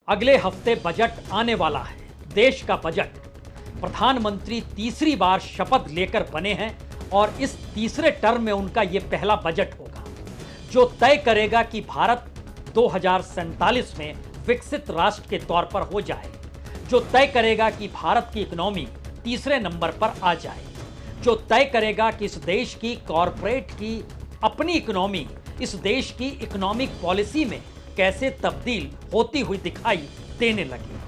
अगले हफ्ते बजट आने वाला है, देश का बजट। प्रधानमंत्री तीसरी बार शपथ लेकर बने हैं और इस तीसरे टर्म में उनका यह पहला बजट होगा जो तय करेगा कि भारत 2047 में विकसित राष्ट्र के तौर पर हो जाए, जो तय करेगा कि भारत की इकोनॉमी तीसरे नंबर पर आ जाए, जो तय करेगा कि इस देश की कॉरपोरेट की अपनी इकोनॉमी इस देश की इकोनॉमिक पॉलिसी में कैसे तब्दील होती हुई दिखाई देने लगी।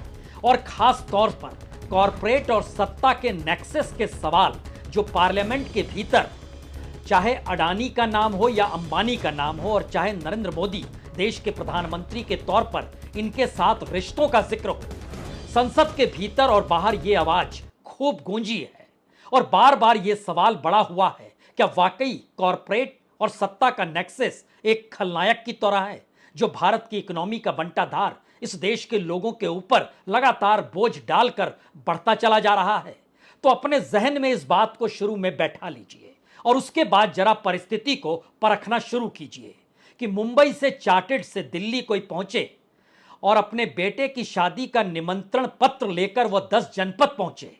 और खास तौर पर कॉरपोरेट और सत्ता के नेक्सस के सवाल जो पार्लियामेंट के भीतर, चाहे अडानी का नाम हो या अंबानी का नाम हो और चाहे नरेंद्र मोदी देश के प्रधानमंत्री के तौर पर इनके साथ रिश्तों का जिक्र हो, संसद के भीतर और बाहर ये आवाज खूब गूंजी है और बार बार ये सवाल बड़ा हुआ है, क्या वाकई कॉरपोरेट और सत्ता का नेक्सस एक खलनायक की तरह है जो भारत की इकोनॉमी का बंटाधार इस देश के लोगों के ऊपर लगातार बोझ डालकर बढ़ता चला जा रहा है। तो अपने जहन में इस बात को शुरू में बैठा लीजिए और उसके बाद जरा परिस्थिति को परखना शुरू कीजिए कि मुंबई से चार्टेड से दिल्ली कोई पहुंचे और अपने बेटे की शादी का निमंत्रण पत्र लेकर वह 10 जनपद पहुंचे,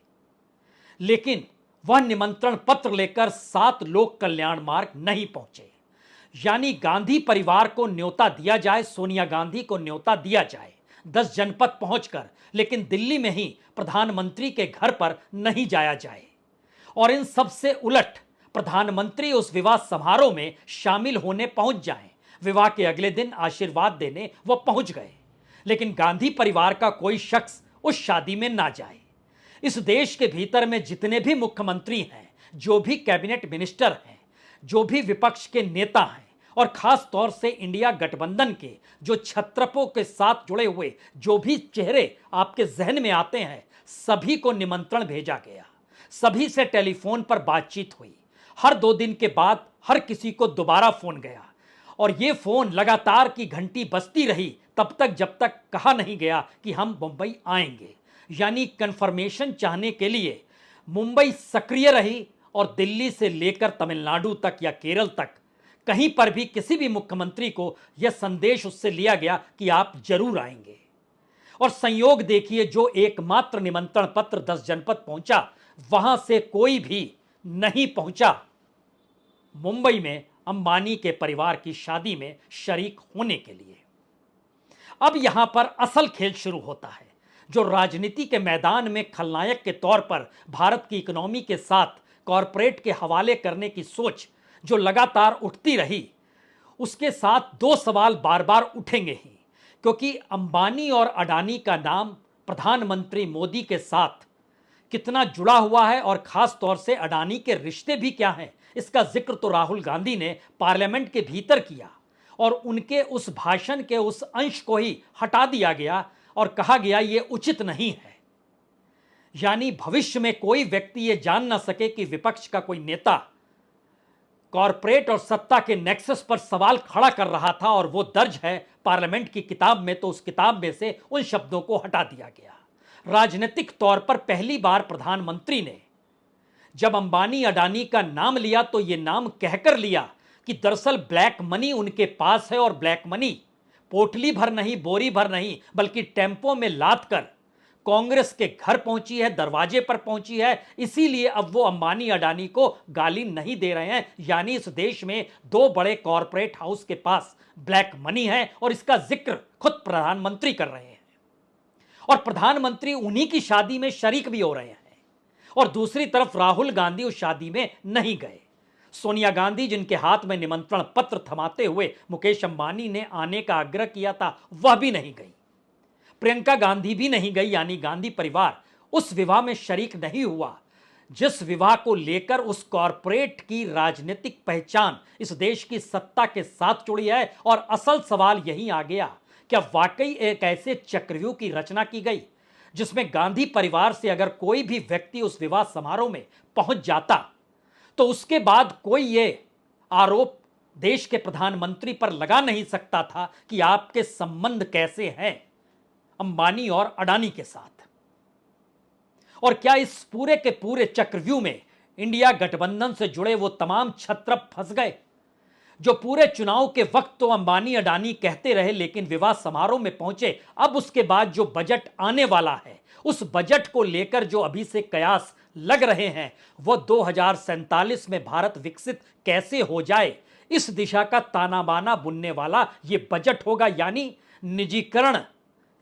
लेकिन वह निमंत्रण पत्र लेकर 7 लोक कल्याण मार्ग नहीं पहुंचे। यानी गांधी परिवार को न्योता दिया जाए, सोनिया गांधी को न्योता दिया जाए 10 जनपद पहुंचकर, लेकिन दिल्ली में ही प्रधानमंत्री के घर पर नहीं जाया जाए। और इन सबसे उलट प्रधानमंत्री उस विवाह समारोह में शामिल होने पहुंच जाएं, विवाह के अगले दिन आशीर्वाद देने वह पहुंच गए, लेकिन गांधी परिवार का कोई शख्स उस शादी में ना जाए। इस देश के भीतर में जितने भी मुख्यमंत्री हैं, जो भी कैबिनेट मिनिस्टर हैं, जो भी विपक्ष के नेता हैं और खास तौर से इंडिया गठबंधन के जो छत्रपों के साथ जुड़े हुए जो भी चेहरे आपके जहन में आते हैं, सभी को निमंत्रण भेजा गया, सभी से टेलीफोन पर बातचीत हुई। हर 2 दिन के बाद हर किसी को दोबारा फोन गया और ये फोन लगातार की घंटी बजती रही तब तक जब तक कहा नहीं गया कि हम मुंबई आएंगे। यानी कन्फर्मेशन चाहने के लिए मुंबई सक्रिय रही और दिल्ली से लेकर तमिलनाडु तक या केरल तक कहीं पर भी किसी भी मुख्यमंत्री को यह संदेश उससे लिया गया कि आप जरूर आएंगे। और संयोग देखिए, जो एकमात्र निमंत्रण पत्र 10 जनपद पहुंचा, वहां से कोई भी नहीं पहुंचा मुंबई में अंबानी के परिवार की शादी में शरीक होने के लिए। अब यहां पर असल खेल शुरू होता है, जो राजनीति के मैदान में खलनायक के तौर पर भारत की इकोनॉमी के साथ कॉरपोरेट के हवाले करने की सोच जो लगातार उठती रही, उसके साथ 2 सवाल बार बार उठेंगे ही, क्योंकि अंबानी और अडानी का नाम प्रधानमंत्री मोदी के साथ कितना जुड़ा हुआ है और खास तौर से अडानी के रिश्ते भी क्या हैं, इसका जिक्र तो राहुल गांधी ने पार्लियामेंट के भीतर किया और उनके उस भाषण के उस अंश को ही हटा दिया गया और कहा गया ये उचित नहीं है। यानी भविष्य में कोई व्यक्ति ये जान ना सके कि विपक्ष का कोई नेता कॉरपोरेट और सत्ता के नेक्सस पर सवाल खड़ा कर रहा था और वो दर्ज है पार्लियामेंट की किताब में, तो उस किताब में से उन शब्दों को हटा दिया गया। राजनीतिक तौर पर पहली बार प्रधानमंत्री ने जब अंबानी अडानी का नाम लिया तो ये नाम कहकर लिया कि दरअसल ब्लैक मनी उनके पास है और ब्लैक मनी पोटली भर नहीं, बोरी भर नहीं, बल्कि टेम्पो में लाद कर कांग्रेस के घर पहुंची है, दरवाजे पर पहुंची है। इसीलिए अब वो अंबानी अडानी को गाली नहीं दे रहे हैं। यानी इस देश में 2 बड़े कॉरपोरेट हाउस के पास ब्लैक मनी है और इसका जिक्र खुद प्रधानमंत्री कर रहे हैं और प्रधानमंत्री उन्हीं की शादी में शरीक भी हो रहे हैं। और दूसरी तरफ राहुल गांधी उस शादी में नहीं गए। सोनिया गांधी जिनके हाथ में निमंत्रण पत्र थमाते हुए मुकेश अंबानी ने आने का आग्रह किया था, वह भी नहीं गई। प्रियंका गांधी भी नहीं गई। यानी गांधी परिवार उस विवाह में शरीक नहीं हुआ जिस विवाह को लेकर उस कॉरपोरेट की राजनीतिक पहचान इस देश की सत्ता के साथ जुड़ी है। और असल सवाल यही आ गया, क्या वाकई एक ऐसे चक्रव्यूह की रचना की गई जिसमें गांधी परिवार से अगर कोई भी व्यक्ति उस विवाह समारोह में पहुंच जाता तो उसके बाद कोई ये आरोप देश के प्रधानमंत्री पर लगा नहीं सकता था कि आपके संबंध कैसे हैं अंबानी और अडानी के साथ। और क्या इस पूरे के पूरे चक्रव्यूह में इंडिया गठबंधन से जुड़े वो तमाम छत्रप फंस गए जो पूरे चुनाव के वक्त तो अंबानी अडानी कहते रहे, लेकिन विवाह समारोह में पहुंचे। अब उसके बाद जो बजट आने वाला है, उस बजट को लेकर जो अभी से कयास लग रहे हैं, वो 2047 में भारत विकसित कैसे हो जाए, इस दिशा का ताना बाना बुनने वाला ये बजट होगा। यानी निजीकरण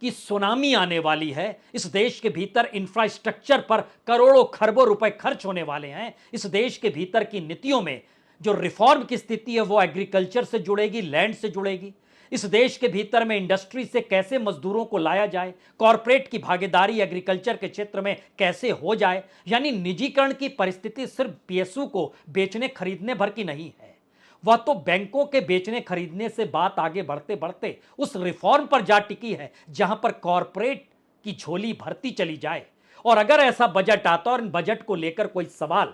की सुनामी आने वाली है। इस देश के भीतर इंफ्रास्ट्रक्चर पर करोड़ों खरबों रुपए खर्च होने वाले हैं। इस देश के भीतर की नीतियों में जो रिफॉर्म की स्थिति है, वो एग्रीकल्चर से जुड़ेगी, लैंड से जुड़ेगी। इस देश के भीतर में इंडस्ट्री से कैसे मजदूरों को लाया जाए, कॉरपोरेट की भागीदारी एग्रीकल्चर के क्षेत्र में कैसे हो जाए। यानी निजीकरण की परिस्थिति सिर्फ पीएसयू को बेचने खरीदने भर की नहीं है, वह तो बैंकों के बेचने खरीदने से बात आगे बढ़ते बढ़ते उस रिफॉर्म पर जा टिकी है, जहां पर कॉरपोरेट की झोली भरती चली जाए। और अगर ऐसा बजट आता और इन बजट को लेकर कोई सवाल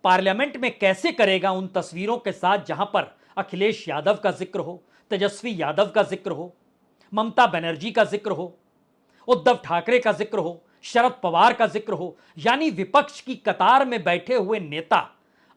पार्लियामेंट में कैसे करेगा, उन तस्वीरों के साथ जहां पर अखिलेश यादव का जिक्र हो, तेजस्वी यादव का जिक्र हो, ममता बनर्जी का जिक्र हो, उद्धव ठाकरे का जिक्र हो, शरद पवार का जिक्र हो। यानी विपक्ष की कतार में बैठे हुए नेता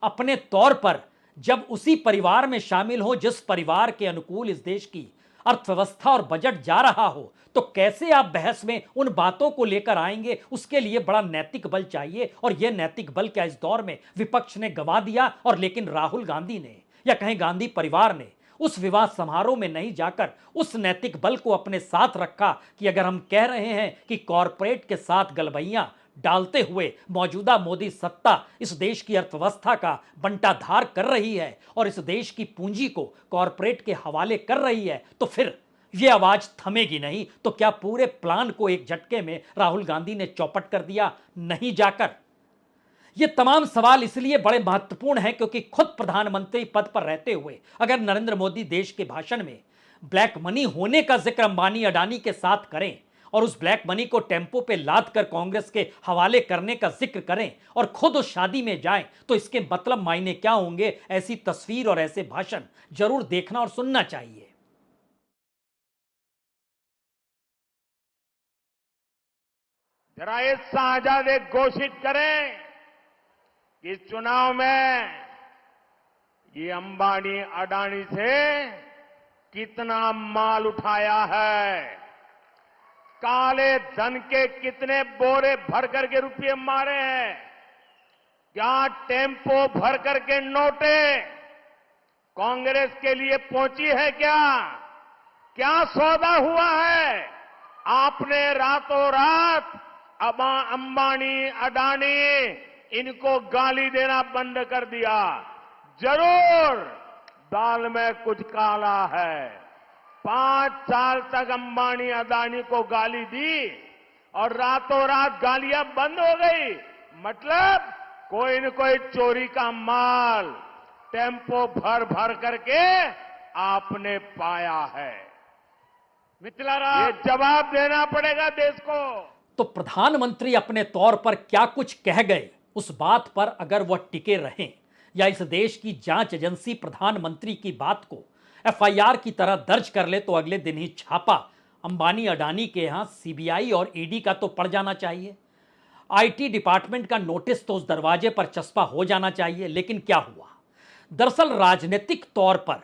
अपने तौर पर जब उसी परिवार में शामिल हो जिस परिवार के अनुकूल इस देश की अर्थव्यवस्था और बजट जा रहा हो, तो कैसे आप बहस में उन बातों को लेकर आएंगे। उसके लिए बड़ा नैतिक बल चाहिए, और यह नैतिक बल क्या इस दौर में विपक्ष ने गंवा दिया। और लेकिन राहुल गांधी ने या कहें गांधी परिवार ने उस विवाह समारोह में नहीं जाकर उस नैतिक बल को अपने साथ रखा कि अगर हम कह रहे हैं कि कॉरपोरेट के साथ गलबैयां डालते हुए मौजूदा मोदी सत्ता इस देश की अर्थव्यवस्था का बंटाधार कर रही है और इस देश की पूंजी को कॉरपोरेट के हवाले कर रही है, तो फिर यह आवाज थमेगी नहीं। तो क्या पूरे प्लान को एक झटके में राहुल गांधी ने चौपट कर दिया नहीं जाकर? ये तमाम सवाल इसलिए बड़े महत्वपूर्ण हैं क्योंकि खुद प्रधानमंत्री पद पर रहते हुए अगर नरेंद्र मोदी देश के भाषण में ब्लैक मनी होने का जिक्र अंबानी अडानी के साथ करें और उस ब्लैक मनी को टेम्पो पे लाद कर कांग्रेस के हवाले करने का जिक्र करें और खुद उस शादी में जाएं, तो इसके मतलब मायने क्या होंगे? ऐसी तस्वीर और ऐसे भाषण जरूर देखना और सुनना चाहिए। जरा ये साझा घोषित करें कि इस चुनाव में ये अंबानी अडानी से कितना माल उठाया है, काले धन के कितने बोरे भर करके रुपये मारे हैं, क्या टेम्पो भर करके नोटे कांग्रेस के लिए पहुंची है, क्या सौदा हुआ है। आपने रातों रात अंबानी अडानी इनको गाली देना बंद कर दिया। जरूर दाल में कुछ काला है। 5 साल तक अंबानी अडानी को गाली दी और रातों रात गालियां बंद हो गई। मतलब कोई न कोई चोरी का माल टेम्पो भर भर करके आपने पाया है। मिथिलाराज, ये जवाब देना पड़ेगा देश को। तो प्रधानमंत्री अपने तौर पर क्या कुछ कह गए, उस बात पर अगर वह टिके रहें या इस देश की जांच एजेंसी प्रधानमंत्री की बात को एफआईआर की तरह दर्ज कर ले, तो अगले दिन ही छापा अंबानी अडानी के यहां सीबीआई और ईडी का तो पड़ जाना चाहिए। आईटी डिपार्टमेंट का नोटिस तो उस दरवाजे पर चस्पा हो जाना चाहिए। लेकिन क्या हुआ? दरअसल राजनीतिक तौर पर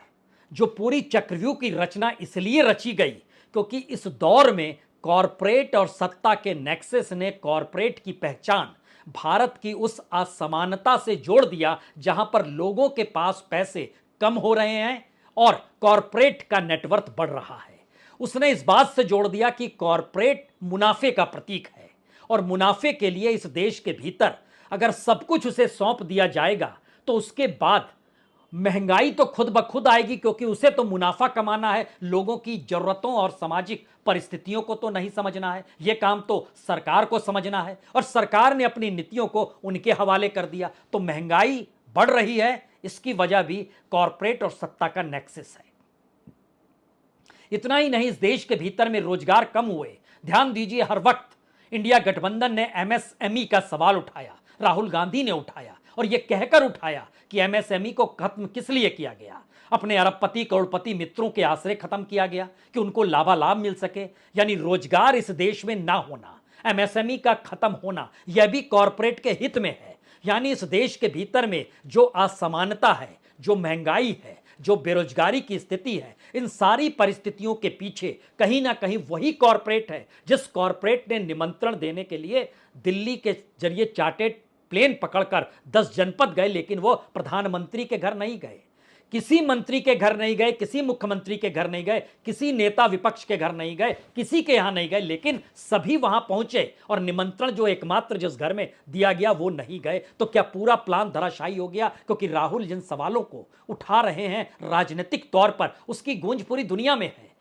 जो पूरी चक्रव्यूह की रचना इसलिए रची गई क्योंकि इस दौर में कॉरपोरेट और सत्ता के नेक्सस ने कॉरपोरेट की पहचान भारत की उस असमानता से जोड़ दिया जहां पर लोगों के पास पैसे कम हो रहे हैं और कॉरपोरेट का नेटवर्थ बढ़ रहा है। उसने इस बात से जोड़ दिया कि कॉरपोरेट मुनाफे का प्रतीक है और मुनाफे के लिए इस देश के भीतर अगर सब कुछ उसे सौंप दिया जाएगा तो उसके बाद महंगाई तो खुद ब खुद आएगी, क्योंकि उसे तो मुनाफा कमाना है, लोगों की जरूरतों और सामाजिक परिस्थितियों को तो नहीं समझना है। यह काम तो सरकार को समझना है और सरकार ने अपनी नीतियों को उनके हवाले कर दिया। तो महंगाई बढ़ रही है, इसकी वजह भी कॉरपोरेट और सत्ता का नेक्सस है। इतना ही नहीं, इस देश के भीतर में रोजगार कम हुए। ध्यान दीजिए, हर वक्त इंडिया गठबंधन ने एमएसएमई का सवाल उठाया, राहुल गांधी ने उठाया और यह कहकर उठाया कि एमएसएमई को खत्म किस लिए किया गया? अपने अरबपति करोड़पति मित्रों के आश्रय खत्म किया गया कि उनको लाभालाभ मिल सके। यानी रोजगार इस देश में ना होना, एमएसएमई का खत्म होना, यह भी कॉरपोरेट के हित में है। यानी इस देश के भीतर में जो असमानता है, जो महंगाई है, जो बेरोजगारी की स्थिति है, इन सारी परिस्थितियों के पीछे कहीं ना कहीं वही कॉरपोरेट है जिस कॉरपोरेट ने निमंत्रण देने के लिए दिल्ली के जरिए चार्टेड प्लेन पकड़कर 10 जनपद गए, लेकिन वो प्रधानमंत्री के घर नहीं गए, किसी मंत्री के घर नहीं गए, किसी मुख्यमंत्री के घर नहीं गए, किसी नेता विपक्ष के घर नहीं गए, किसी के यहां नहीं गए, लेकिन सभी वहां पहुंचे और निमंत्रण जो एकमात्र जिस घर में दिया गया वो नहीं गए। तो क्या पूरा प्लान धराशायी हो गया? क्योंकि राहुल जिन सवालों को उठा रहे हैं राजनीतिक तौर पर, उसकी गूंज पूरी दुनिया में है।